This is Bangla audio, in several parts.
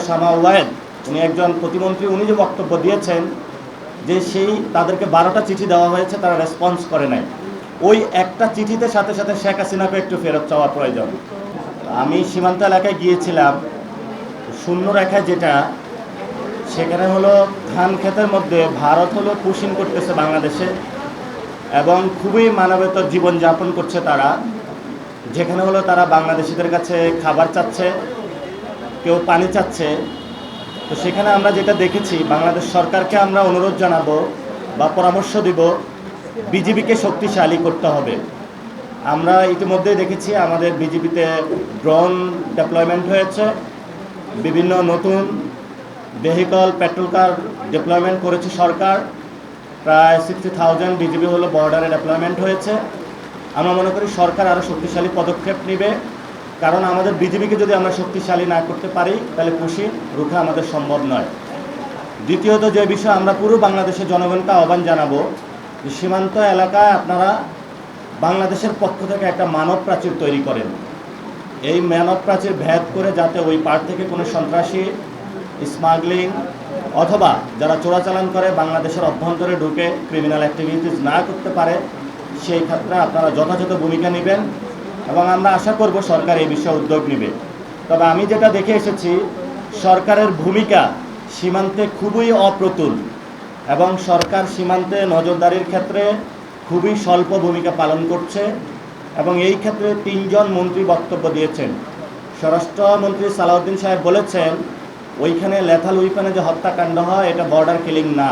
শামা ওয়াহেদ উনি একজন প্রতিমন্ত্রী, উনি যে বক্তব্য দিয়েছেন যে তাদেরকে 12টা চিঠি দেওয়া হয়েছে, তারা রেসপন্স করে নাই। ওই একটা চিঠিতে সাথে সাথে শেখ হাসিনাকে একটু ফেরত চাওয়া প্রয়োজন। আমি সীমান্ত এলাকায় গিয়েছিলাম, শূন্য রেখায় যেটা, সেখানে হলো ধান ক্ষেতের মধ্যে ভারত হলো পুশিং করতেছে বাংলাদেশে এবং খুবই মানবেতর জীবনযাপন করছে তারা, যেখানে হলো তারা বাংলাদেশিদের কাছে খাবার চাচ্ছে, কেউ পানি চাচ্ছে। তো সেখানে আমরা যেটা দেখেছি, বাংলাদেশ সরকারকে আমরা অনুরোধ জানাবো বা পরামর্শ দিব, বিজিবিকে শক্তিশালী করতে হবে। আমরা ইতিমধ্যেই দেখেছি আমাদের বিজিবিতে ড্রোন ডেপ্লয়মেন্ট হয়েছে, বিভিন্ন নতুন ভেহিকল পেট্রোল কার ডেপ্লয়মেন্ট করেছে সরকার, প্রায় 60,000 বিজিবি হলো বর্ডারে ডেপ্লয়মেন্ট হয়েছে। আমরা মনে করি সরকার আরও শক্তিশালী পদক্ষেপ নেবে, কারণ আমাদের বিজিবিকে যদি আমরা শক্তিশালী না করতে পারি তাহলে পুশিং রুখা আমাদের সম্ভব নয়। দ্বিতীয়ত যে বিষয়, আমরা পুরো বাংলাদেশের জনগণকে আহ্বান জানাবো যে সীমান্ত এলাকায় আপনারা বাংলাদেশের পক্ষ থেকে একটা মানব প্রাচীর তৈরি করেন। এই মানব প্রাচীর ভেদ করে যাতে ওই পার থেকে কোনো সন্ত্রাসী, স্মাগলিং অথবা যারা চোরাচালান করে বাংলাদেশের অভ্যন্তরে ঢুকে ক্রিমিনাল অ্যাক্টিভিটিস না করতে পারে, সেই ক্ষেত্রে আপনারা যথাযথ ভূমিকা নেবেন এবং আমরা আশা করব সরকার এই বিষয়ে উদ্যোগ নেবে। তবে আমি যেটা দেখে এসেছি, সরকারের ভূমিকা সীমান্তে খুবই অপ্রতুল এবং সরকার সীমান্তে নজরদারির ক্ষেত্রে খুবই স্বল্প ভূমিকা পালন করছে এবং এই ক্ষেত্রে 3 জন মন্ত্রী বক্তব্য দিয়েছেন। স্বরাষ্ট্রমন্ত্রী সালাউদ্দিন সাহেব বলেছেন ওইখানে লেথাল উইপনে যে হত্যাকাণ্ড হয় এটা বর্ডার কিলিং না,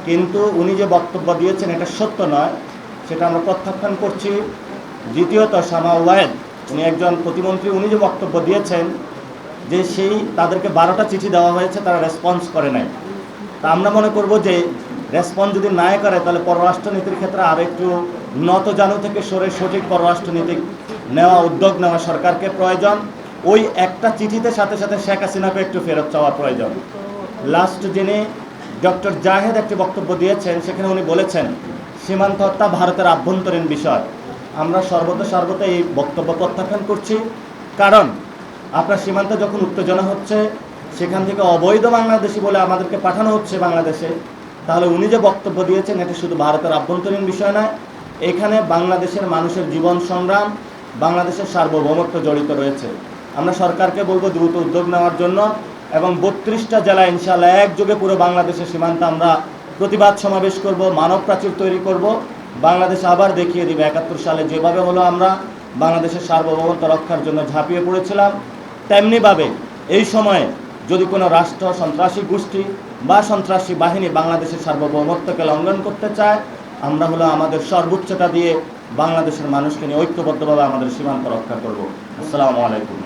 কিন্তু উনি যে বক্তব্য দিয়েছেন এটা সত্য নয়, সেটা আমরা প্রত্যাখ্যান করছি। দ্বিতীয়ত, শামা ওয়াহেদ উনি একজন প্রতিমন্ত্রী, উনি যে বক্তব্য দিয়েছেন যে তাদেরকে 12টা চিঠি দেওয়া হয়েছে, তারা রেসপন্স করে নাই। তা আমরা মনে করব যে রেসপন্স যদি না করে তাহলে পররাষ্ট্রনীতির ক্ষেত্রে আর একটু নতজানু থেকে সরে সঠিক পররাষ্ট্রনীতি নেওয়া, উদ্যোগ নেওয়া সরকারকে প্রয়োজন। ওই একটা চিঠিতে সাথে সাথে শেখ হাসিনাকে একটু ফেরত চাওয়া প্রয়োজন। লাস্ট যিনি ডক্টর জাহেদ একটি বক্তব্য দিয়েছেন, সেখানে উনি বলেছেন সীমান্ত হত্যা ভারতের আভ্যন্তরীণ বিষয়। আমরা সর্বদা এই বক্তব্য প্রত্যাখ্যান করছি, কারণ আপনার সীমান্তে যখন উত্তেজনা হচ্ছে, সেখান থেকে অবৈধ বাংলাদেশি বলে আমাদেরকে পাঠানো হচ্ছে বাংলাদেশে, তাহলে উনি যে বক্তব্য দিয়েছেন এটা শুধু ভারতের আভ্যন্তরীণ বিষয় নয়, এখানে বাংলাদেশের মানুষের জীবন সংগ্রাম, বাংলাদেশের সার্বভৌমত্ব জড়িত রয়েছে। আমরা সরকারকে বলবো দ্রুত উদ্যোগ নেওয়ার জন্য এবং 32টা জেলায় ইনশাআল্লাহ একযোগে পুরো বাংলাদেশের সীমান্তে আমরা প্রতিবাদ সমাবেশ করব, মানব প্রাচীর তৈরি করব। বাংলাদেশ আবার দেখিয়ে দিবে 71 সালে যেভাবে হলো আমরা বাংলাদেশের সার্বভৌমত্ব রক্ষার জন্য ঝাঁপিয়ে পড়েছিলাম, তেমনিভাবে এই সময়ে যদি কোনো রাষ্ট্র, সন্ত্রাসী গোষ্ঠী বা সন্ত্রাসী বাহিনী বাংলাদেশের সার্বভৌমত্বকে লঙ্ঘন করতে চায়, আমরা হলো আমাদের সর্বোচ্চটা দিয়ে বাংলাদেশের মানুষকে নিয়ে ঐক্যবদ্ধভাবে আমাদের সীমান্ত রক্ষা করব। আসসালামু আলাইকুম।